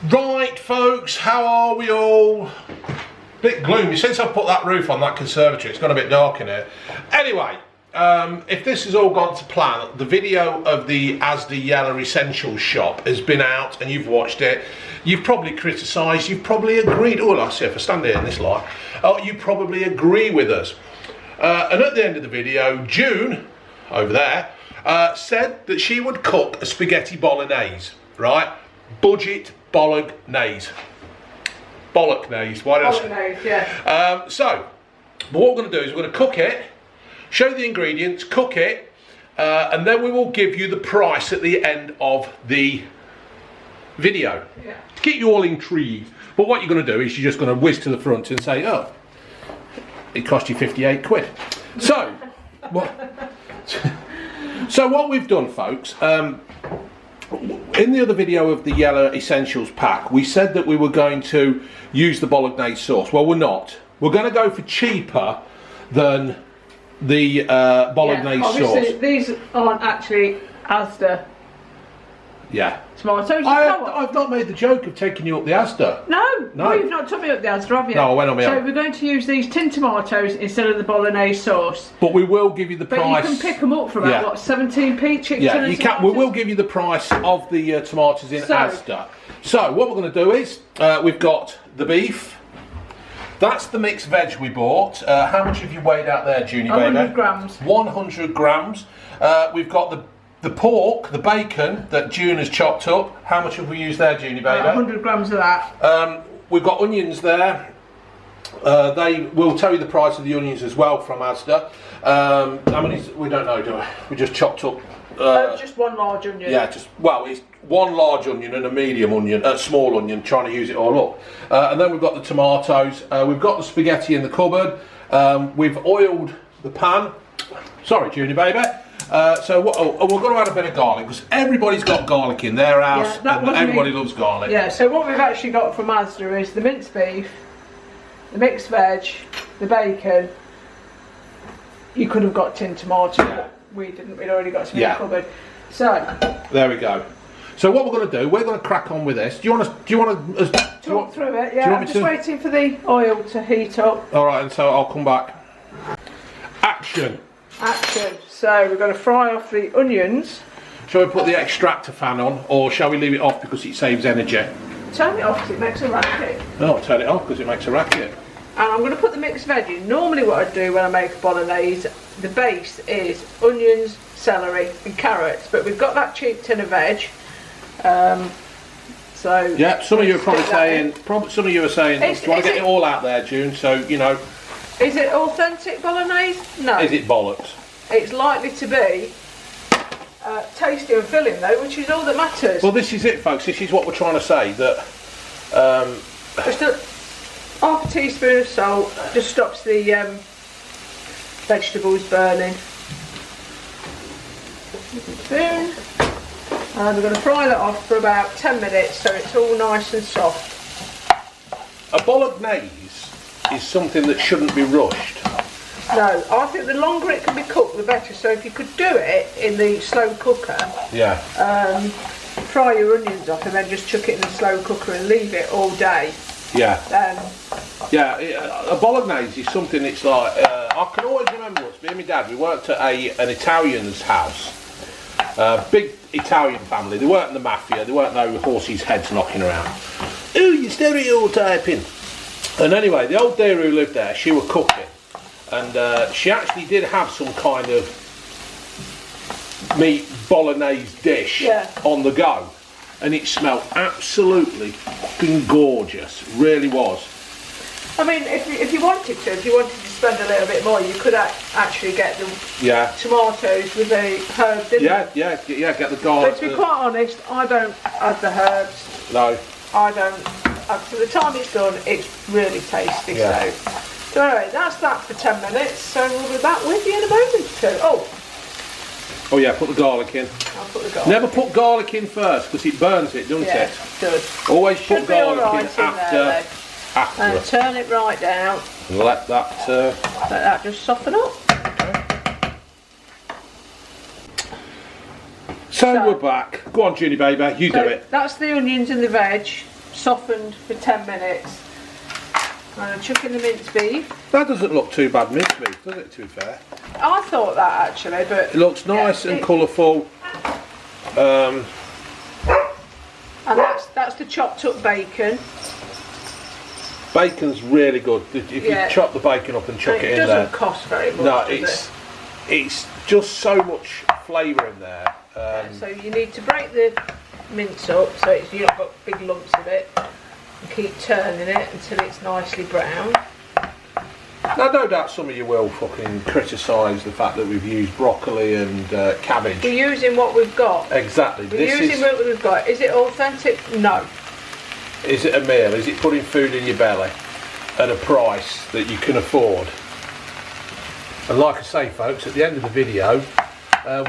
Right, folks, how are we all? Bit gloomy since I put that roof on that conservatory. It's got a bit dark in here. Anyway, if this has all gone to plan, the video of the Asda Just Essentials shop has been out and you've watched it. You've probably criticised, you've probably agreed. Oh, I see if I stand here in this light. Oh, you probably agree with us. And at the end of the video, June, over there, said that she would cook a spaghetti bolognese, right? Budget bolognese. Bolognese, why did I say? Bolognese, yeah. But what we're going to do is we're going to cook it, show you the ingredients, cook it, and then we will give you the price at the end of the video. Yeah. To keep you all intrigued. But what you're going to do is you're just going to whiz to the front and say, oh, it cost you 58 quid. So, what we've done, folks, in the other video of the Yellow Essentials pack, we said that we were going to use the bolognese sauce. Well, we're not. We're going to go for cheaper than the bolognese sauce. These aren't actually Asda. Yeah. Tomatoes. I've not made the joke of taking you up the Asda. No, you've not took me up the Asda, have you? No, I went on my own. So we're going to use these tin tomatoes instead of the bolognese sauce. But we will give you the price. But you can pick them up for about, what, 17p chicken Yeah, and you can. We will give you the price of the tomatoes in Asda. So what we're going to do is, we've got the beef. That's the mixed veg we bought. How much have you weighed out there, Junie, baby? 100 grams. 100 grams. We've got the pork, the bacon that June has chopped up. How much have we used there, Junie, baby? 100 grams of that. We've got onions there. They will tell you the price of the onions as well from Asda. How many? We don't know, do we? We just chopped up. Just one large onion. Yeah, it's one large onion and a medium onion, small onion, trying to use it all up. And then we've got the tomatoes. We've got the spaghetti in the cupboard. We've oiled the pan. Sorry, Junie, baby. So we're going to add a bit of garlic because everybody's got garlic in their house, and everybody loves garlic. Yeah. So what we've actually got from Asda is the minced beef, the mixed veg, the bacon. You could have got tin tomato, but we didn't. We'd already got some in the cupboard. So there we go. So what we're going to do, we're going to crack on with this. Do you want to talk through it? Yeah. I'm just waiting for the oil to heat up. All right, and so I'll come back. Action. So we're going to fry off the onions. Shall we put the extractor fan on, or shall we leave it off because it saves energy? Turn it off because it makes a racket. No, turn it off because it makes a racket. And I'm going to put the mixed veg in. Normally what I do when I make a bolognese, the base is onions, celery and carrots. But we've got that cheap tin of veg. So yeah, some of you are probably saying, some of you are saying, do you want to get it all out there, June? So, you know. Is it authentic bolognese? No. Is it bollocks? It's likely to be tasty and filling though, which is all that matters. Well, this is it, folks. This is what we're trying to say. That just half a teaspoon of salt just stops the vegetables burning. Spoon. And we're going to fry that off for about 10 minutes so it's all nice and soft. A bolognese is something that shouldn't be rushed. No, I think the longer it can be cooked, the better. So if you could do it in the slow cooker, fry your onions off and then just chuck it in the slow cooker and leave it all day. Yeah. A bolognese is something. It's like I can always remember once me and my dad. We worked at an Italian's house. Big Italian family. They weren't the mafia. They weren't no horses' heads knocking around. Ooh, you're stereotyping. And anyway, the old dear who lived there, she was cooking. And she actually did have some kind of meat bolognese dish on the go. And it smelled absolutely fucking gorgeous. Really was. I mean, if you wanted to spend a little bit more, you could actually get the tomatoes with the herbs in them. Yeah, get the garlic. But to be quite honest, I don't add the herbs. No. I don't. For the time it's done, it's really tasty. Yeah. So anyway, that's that for 10 minutes. So we'll be back with you in a moment or two. Oh yeah, put the garlic in. I'll put the garlic. Never put garlic in first because it burns it, doesn't it? Yeah, it does. Always put garlic in after. And turn it right down. And let that just soften up. Okay. So we're back. Go on, Junie baby, you do it. That's the onions and the veg softened for 10 minutes. I'm going to chuck in the minced beef. That doesn't look too bad minced beef, does it, to be fair? I thought that actually, but... It looks nice and colourful. And that's the chopped up bacon. Bacon's really good. If you chop the bacon up and chuck it in there. It doesn't cost very much, no, it's just so much flavour in there. So you need to break the mince up so you've not got big lumps of it. And keep turning it until it's nicely brown. Now, no doubt some of you will fucking criticise the fact that we've used broccoli and cabbage. We're using what we've got. Exactly. We're using what we've got. Is it authentic? No. Is it a meal? Is it putting food in your belly at a price that you can afford? And like I say, folks, at the end of the video,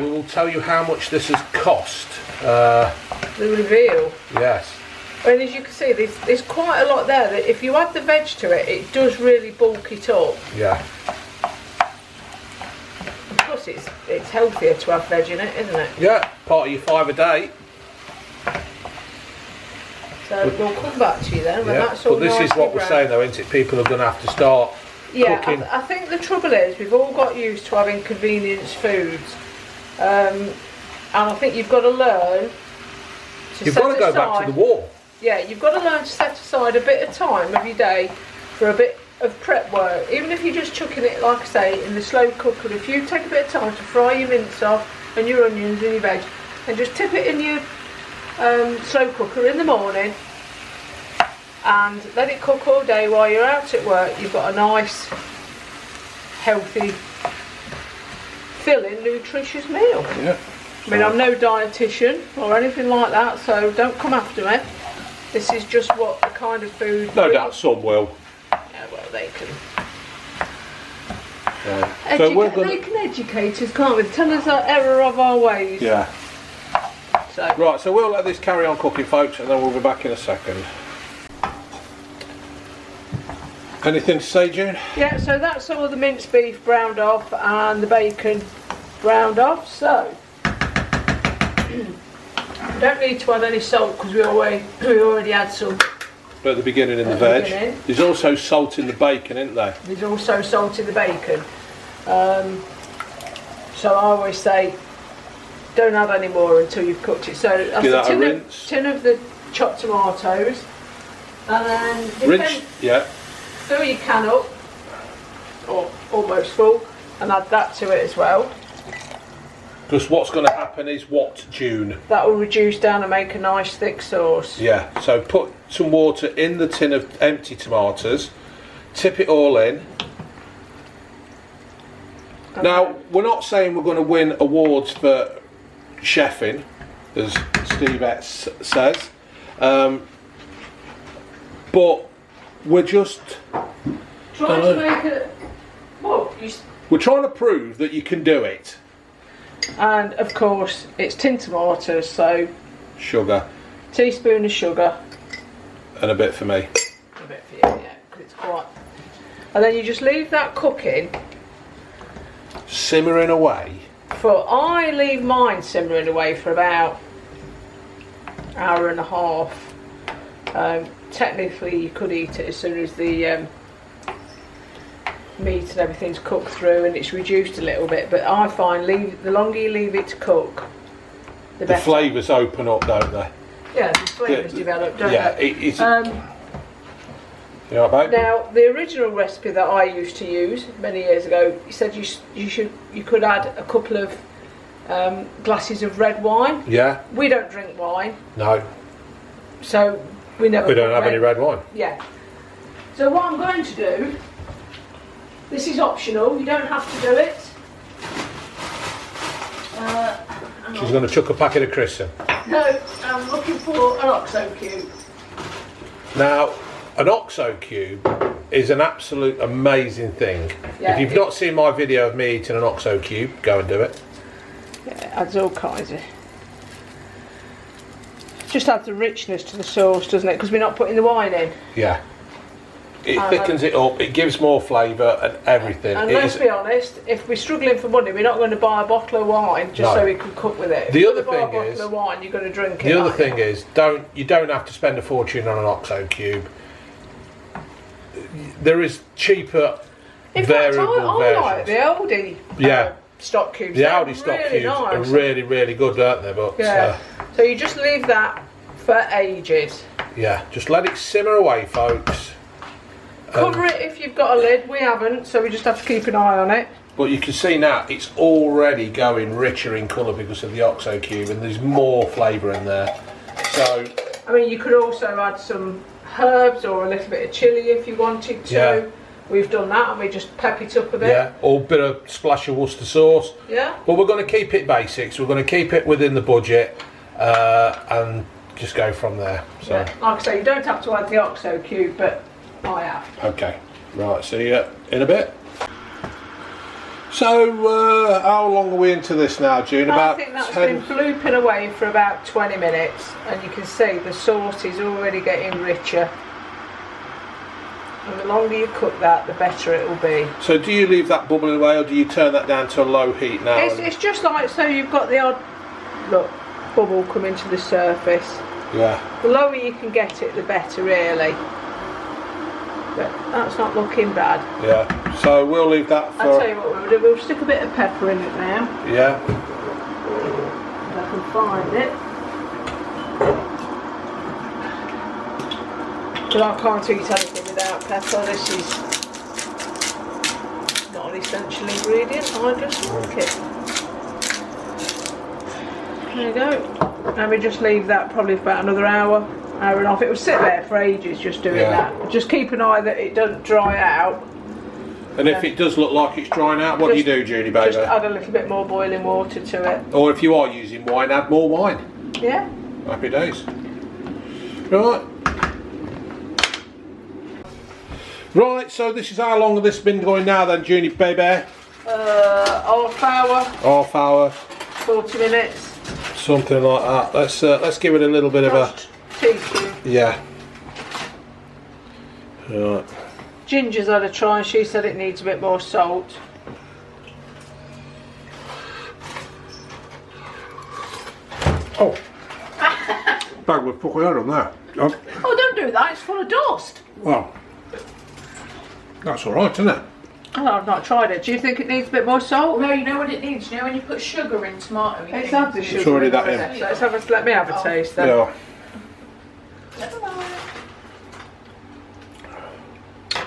we will tell you how much this has cost. The reveal. Yes. And as you can see, there's quite a lot there. That if you add the veg to it, it does really bulk it up. Yeah. And plus, it's healthier to have veg in it, isn't it? Yeah, part of your 5 a day. So we'll come back to you then when that's all. But this is what we're saying though, isn't it? People are going to have to start cooking. I think the trouble is we've all got used to having convenience foods, and I think you've got to learn to You've got to go back to the wall. Yeah, you've got to learn to set aside a bit of time of your day for a bit of prep work. Even if you're just chucking it, like I say, in the slow cooker, if you take a bit of time to fry your mince off and your onions and your veg, and just tip it in your slow cooker in the morning and let it cook all day while you're out at work, you've got a nice, healthy, filling, nutritious meal. Yeah. I mean, I'm no dietitian or anything like that, so don't come after me. This is just what the kind of food... No doubt some will. Yeah, well, they can... They can educate us, can't they? Tell us our error of our ways. Yeah. So. Right, so we'll let this carry on cooking, folks, and then we'll be back in a second. Anything to say, June? Yeah, so that's all the minced beef browned off and the bacon browned off, so... Don't need to add any salt because we already had some. But at the beginning in the veg. There's also salt in the bacon, isn't there? There's also salt in the bacon. So I always say, don't add any more until you've cooked it. So that's a tin of the chopped tomatoes, and then fill your can up, or almost full, and add that to it as well. Because what's going to happen is what, June? That will reduce down and make a nice thick sauce. Yeah, so put some water in the tin of empty tomatoes, tip it all in. Okay. Now, we're not saying we're going to win awards for chefing, as Steve Etz says, but we're just... Trying to make it... Well, we're trying to prove that you can do it. And of course it's tin tomatoes, so sugar, teaspoon of sugar, and a bit for me, a bit for you, yeah, because it's quite, and then you just leave that cooking, simmering away I leave mine simmering away for about an hour and a half. Technically you could eat it as soon as the meat and everything's cooked through and it's reduced a little bit, but I find the longer you leave it to cook, the better. The flavours open up, don't they? Yeah, the flavours develop, don't they? You know about? Now, the original recipe that I used to use many years ago, you said you could add a couple of glasses of red wine. Yeah. We don't drink wine. No. So we don't have any red wine. Yeah. So what I'm going to do. This is optional, you don't have to do it. She's going to chuck a packet of crisps in. No, I'm looking for an OXO cube. Now, an OXO cube is an absolute amazing thing. Yeah, if you've not seen my video of me eating an OXO cube, go and do it. Yeah, it adds all kinds of... Just adds the richness to the sauce, doesn't it? Because we're not putting the wine in. Yeah. It thickens it up, it gives more flavour and everything. And let's be honest, if we're struggling for money, we're not going to buy a bottle of wine just so we can cook with it. The other thing is, buy a bottle of wine, you're going to drink it. The other thing is, you don't have to spend a fortune on an OXO cube. There is cheaper variable versions. I like the Aldi stock cubes. The Aldi stock cubes are really, really good, aren't they? But so you just leave that for ages. Yeah, just let it simmer away, folks. Cover it if you've got a lid. We haven't, so we just have to keep an eye on it. But you can see now it's already going richer in colour because of the OXO cube, and there's more flavour in there. So I mean, you could also add some herbs or a little bit of chilli if you wanted to. Yeah. We've done that, and we just pep it up a bit. Yeah, or a bit of splash of Worcester sauce. Yeah. But we're going to keep it basics. We're going to keep it within the budget, and just go from there. So, like I say, you don't have to add the OXO cube, but I have. Okay, right, see you in a bit. So, how long are we into this now, June? I think that's been blooping away for about 20 minutes, and you can see the sauce is already getting richer. And the longer you cook that, the better it will be. So, do you leave that bubbling away, or do you turn that down to a low heat now? It's just like, so you've got the odd, look, bubble coming to the surface. Yeah. The lower you can get it, the better, really. But that's not looking bad. Yeah, so we'll leave that for... I'll tell you what we'll do, we'll stick a bit of pepper in it now. Yeah. If I can find it. But I can't eat anything without pepper. This is not an essential ingredient, I just like it. There you go. And we just leave that probably for about another hour and a half. It will sit there for ages just doing that. Just keep an eye that it doesn't dry out. And if it does look like it's drying out, what do you do, Judy baby? Just add a little bit more boiling water to it. Or if you are using wine, add more wine. Yeah. Happy days. Right. Right, so this is how long has this been going now then, Judy baby? Half hour. Half hour. 40 minutes. Something like that. Let's give it a little bit of a teaspoon. Yeah. Right. Ginger's had a try and she said it needs a bit more salt. Oh. Bag with fucking out on that. Oh, don't do that, it's full of dust. Well, that's alright, isn't it? Oh, I've not tried it. Do you think it needs a bit more salt? No, you know what it needs? You know when you put sugar in tomato? It's had the sugar. It's already in that it. in. Let's have a, let me have a taste then. Yeah.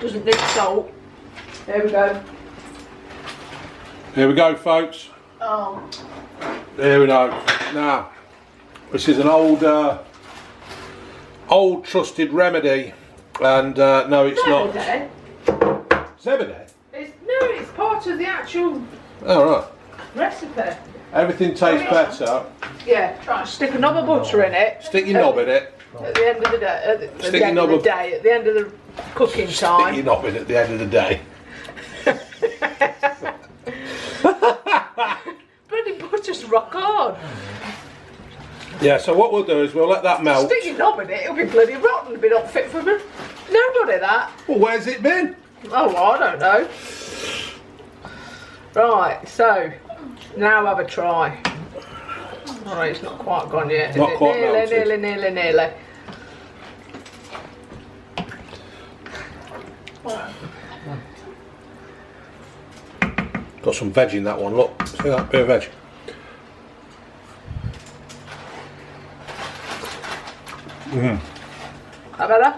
Doesn't need salt. There we go. Here we go, folks. Oh. There we go. Now, this is an old trusted remedy, and no, it's not. Zebedee? It's part of the actual recipe. Everything tastes better. Yeah, try and stick a knob of butter in it. Stick your knob in it. At the end of the day, at the end of the day, at the end of the cooking time. Stick your knob in at the end of the day. Bloody butter's rock hard. Yeah, so what we'll do is we'll let that melt. Stick your knob in it, it'll be bloody rotten, it'll be not fit for nobody that. Well, where's it been? Oh, I don't know. Right, so now have a try. Alright, it's not quite gone yet. Not quite melted. Nearly. Got some veg in that one, look. See that bit of veg? That better?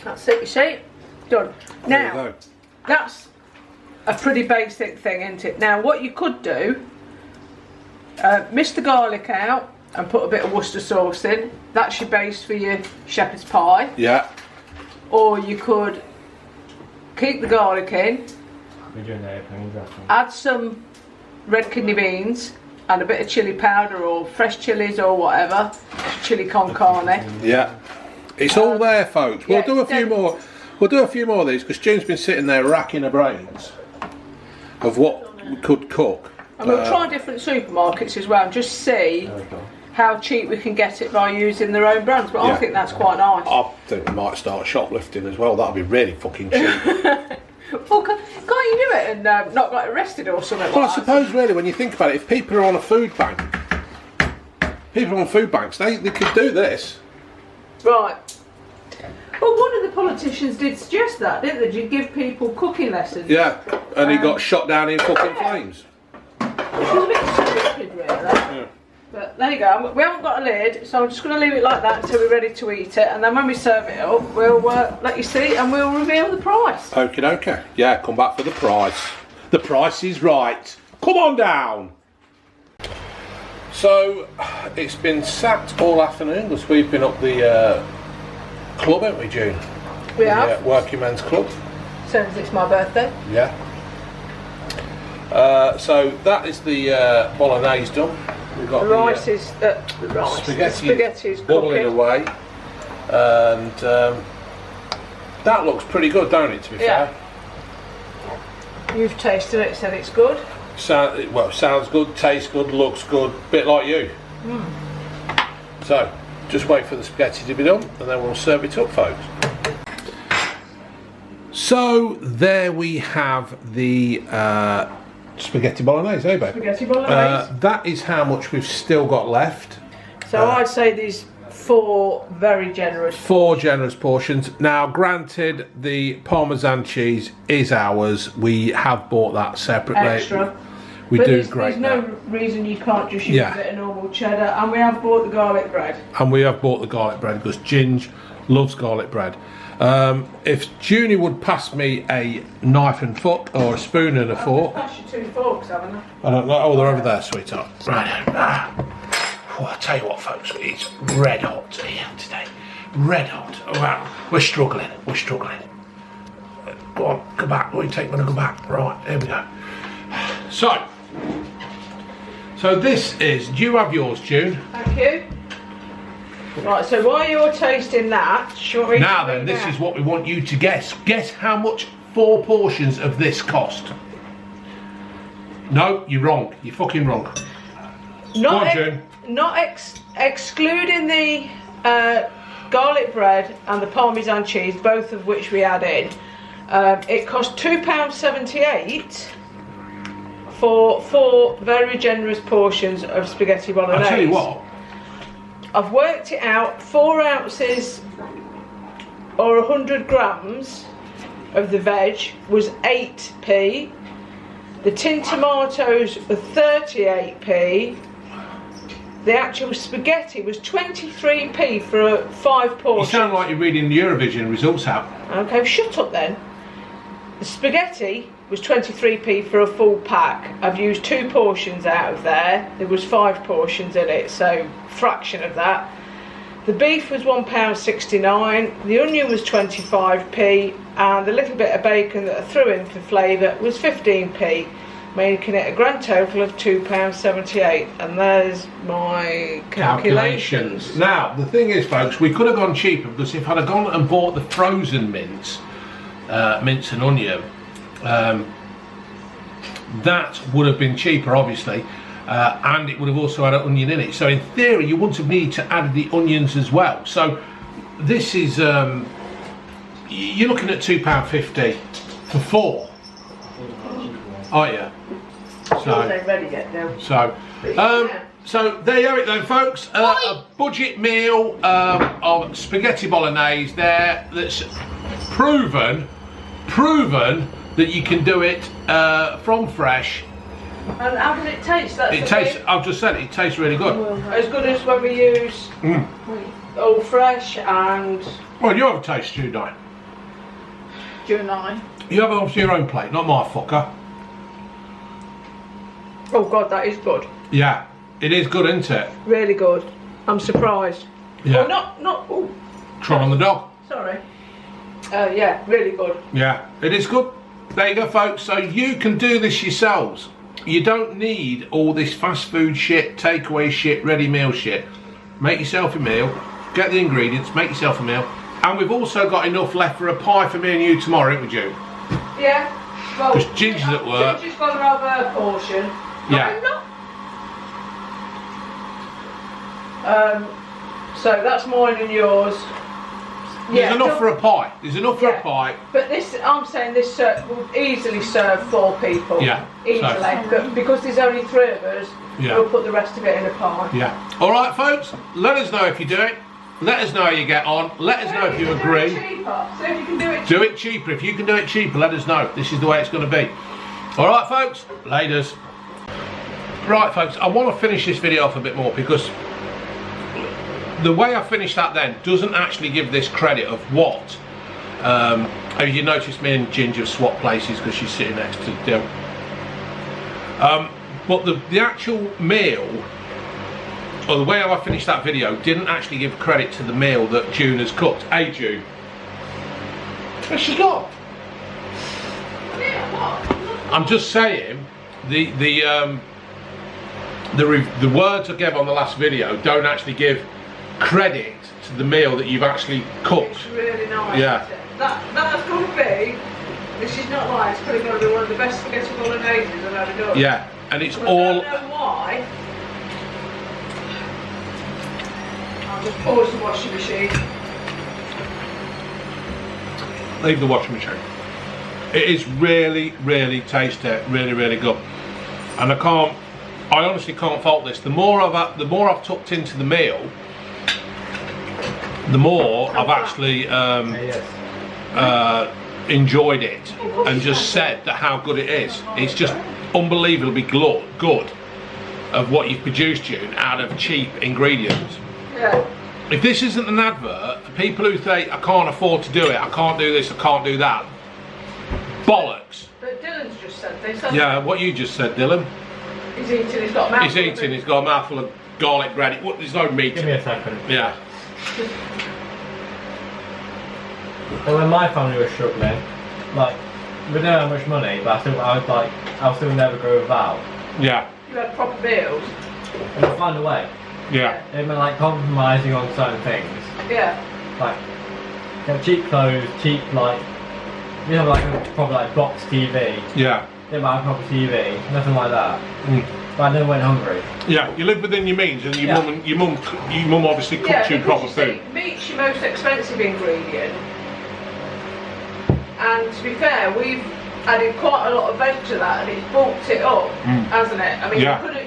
That's it, you see? Done. Now, that's a pretty basic thing, isn't it? Now, what you could do, miss the garlic out and put a bit of Worcester sauce in. That's your base for your shepherd's pie. Yeah. Or you could keep the garlic in, add some red kidney beans and a bit of chilli powder or fresh chilies or whatever, chili con carne. Yeah. It's all there, folks. We'll do a few more. We'll do a few more of these because June's been sitting there racking her brains of what we could cook. And we'll try different supermarkets as well and just see how cheap we can get it by using their own brands. But I think that's quite nice. I think we might start shoplifting as well. That'd be really fucking cheap. Well, can't you do it and not get arrested or something? Well, like I suppose really, when you think about it, if people are on a food bank, people on food banks, they could do this. Right. Well, one of the politicians did suggest that, didn't they? You'd give people cooking lessons. Yeah, and he got shot down in fucking flames. Which was a bit stupid, really. Yeah. But there you go. We haven't got a lid, so I'm just going to leave it like that until we're ready to eat it. And then when we serve it up, we'll let you see and we'll reveal the price. Okie dokie. Yeah, come back for the price. The price is right. Come on down. So, it's been sacked all afternoon because we've been up the club, haven't we, June? We have. Working Men's Club. Since it's my birthday. Yeah. So that is the bolognese done. We've got The rice is spaghetti is bubbling cooking. away, and that looks pretty good, don't it? To be fair. You've tasted it, said it's good. Sounds good, tastes good, looks good, bit like you. So, just wait for the spaghetti to be done, and then we'll serve it up, folks. So there we have the spaghetti bolognese, eh, babe? Spaghetti bolognese. That is how much we've still got left. So I'd say these 4 very generous. 4 generous portions. Now, granted, the Parmesan cheese is ours. We have bought that separately. Extra. We But do there's grate no that. reason you can't just use a bit of normal cheddar. And we have bought the garlic bread. And we have bought the garlic bread because Ginge loves garlic bread. If Junie would pass me a knife and fork or a spoon and a fork. I've passed you 2 forks, haven't I? I don't know. Oh, they're over there, sweetheart. Right. Oh, I'll tell you what, folks. It's red hot here today. Red hot. Oh, wow. We're struggling. Go on, go back. What do you take when I go back? Right, here we go. So this is. Do you have yours, June? Thank you. Right, so while you're tasting that, Now then, this is what we want you to guess. Guess how much 4 portions of this cost. No, you're wrong. You're fucking wrong. Excluding the garlic bread and the Parmesan cheese, both of which we add in, it cost £2.78 for 4 very generous portions of spaghetti bolognese. I'll tell you what. I've worked it out, 4 ounces or 100 grams of the veg was 8p. The tin tomatoes were 38p. The actual spaghetti was 23p for 5 portions. You sound like you're reading the Eurovision results out. Okay, shut up then. The spaghetti was 23p for a full pack. I've used 2 portions out of there. There was 5 portions in it, so fraction of that. The beef was £1.69, the onion was 25p, and the little bit of bacon that I threw in for flavour was 15p, making it a grand total of £2.78. And there's my calculations. Now, the thing is, folks, we could have gone cheaper because if I'd have gone and bought the frozen mince and onion, that would have been cheaper, obviously, and it would have also had an onion in it. So in theory, you wouldn't have needed to add the onions as well. So this is you're looking at £2.50 for 4. Oh yeah. So ready yet, though. So there you have it then, folks. A budget meal of spaghetti bolognese there that's proven that you can do it from fresh. And how does it taste? I've just said it tastes really good. As good as when we use all fresh and... Well, you have a taste, you don't. June 9. You have it off your own plate, not my fucker. Oh God, that is good. Yeah, it is good, isn't it? Really good. I'm surprised. Yeah. Oh, not. Oh, Trot on the dog. sorry. Yeah, really good. Yeah, it is good. There you go, folks. So you can do this yourselves. You don't need all this fast food shit, takeaway shit, ready meal shit. Make yourself a meal, get the ingredients, make yourself a meal. And we've also got enough left for a pie for me and you tomorrow, haven't we, June? Yeah. Well, Because Ginger's at work. Ginger's got to have her portion. Yeah. So that's mine and yours. There's enough for a pie. There's enough for a pie. But this, I'm saying this will easily serve 4 people. Yeah. Easily. But because there's only 3 of us, we'll put the rest of it in a pie. Yeah. All right, folks. Let us know if you do it. Let us know how you get on. Let us know if you agree. So if you can do it cheaper. Do it cheaper. If you can do it cheaper, let us know. This is the way it's going to be. All right, folks. Laters. Right, folks. I want to finish this video off a bit more because the way I finished that then doesn't actually give this credit of what. As you noticed, me and Ginger swap places because she's sitting next to Dill. But the actual meal, or the way I finished that video, didn't actually give credit to the meal that June has cooked. Hey, June. Where's she gone? I'm just saying, the words I gave on the last video don't actually give credit to the meal that you've actually cooked. It's really nice. Yeah. That's going to be, this is not lying, it's probably going to be one of the best spaghetti bolognese I've ever done. Yeah, and it's I all... don't know why. I'll just pause the washing machine. Leave the washing machine. It is really, really tasty, really, really good. And I honestly can't fault this. The more I've tucked into the meal, the more I've actually enjoyed it and just said that how good it is. It's just unbelievably good of what you've produced, June, out of cheap ingredients. Yeah. If this isn't an advert for people who say I can't afford to do it, I can't do this, I can't do that, bollocks. But Dylan's just said this. Yeah, what you just said, Dylan. He's eating, he's got a mouthful. He's got a mouthful of garlic bread. There's no meat. Give me a second. Yeah. So when my family was struggling, like, we didn't have much money, but I'll still never go without. Yeah. You had proper meals. And we'll find a way. Yeah. It meant like compromising on certain things. Yeah. Like, cheap clothes, cheap like, we have like a proper like box TV. Yeah. Didn't buy a proper TV, nothing like that. But I never went hungry. Yeah, you live within your means, and your mum obviously cooks you proper food. Meat's your most expensive ingredient. And to be fair, we've added quite a lot of veg to that, and it's bulked it up, hasn't it? I mean,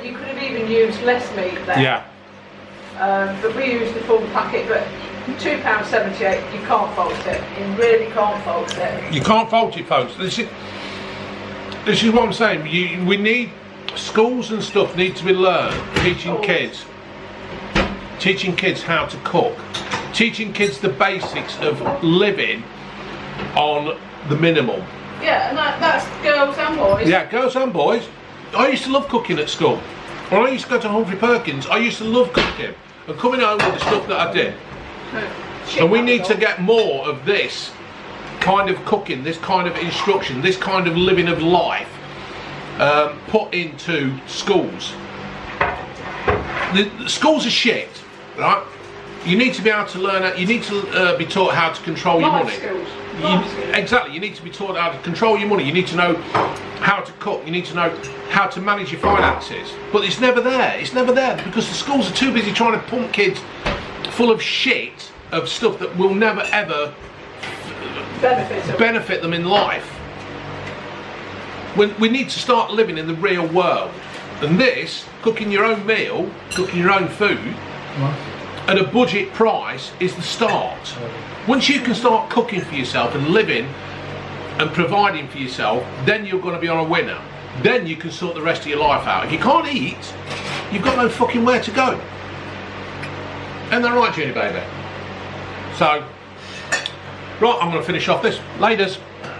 you could have even used less meat there. Yeah. But we used the full packet, but £2.78, you can't fault it. You really can't fault it. You can't fault it, folks. This is what I'm saying. We need, schools and stuff need to be learned, teaching kids how to cook, teaching kids the basics of living on the minimum. Yeah, and that's girls and boys. Yeah, girls and boys. I used to love cooking at school. When I used to go to Humphrey Perkins, I used to love cooking and coming home with the stuff that I did. And we need to get more of this kind of cooking, this kind of instruction, this kind of living of life put into schools. The schools are shit, right? You need to be able to learn. You need to be taught how to control your money. Exactly. You need to be taught how to control your money. You need to know how to cook. You need to know how to manage your finances. But it's never there. It's never there because the schools are too busy trying to pump kids full of shit, of stuff that will never ever benefit them in life. We need to start living in the real world. And this, cooking your own meal, cooking your own food, at a budget price is the start. Once you can start cooking for yourself and living and providing for yourself, then you're going to be on a winner. Then you can sort the rest of your life out. If you can't eat, you've got no fucking where to go. Isn't that right, Junie baby? So, right, I'm going to finish off this. Laters.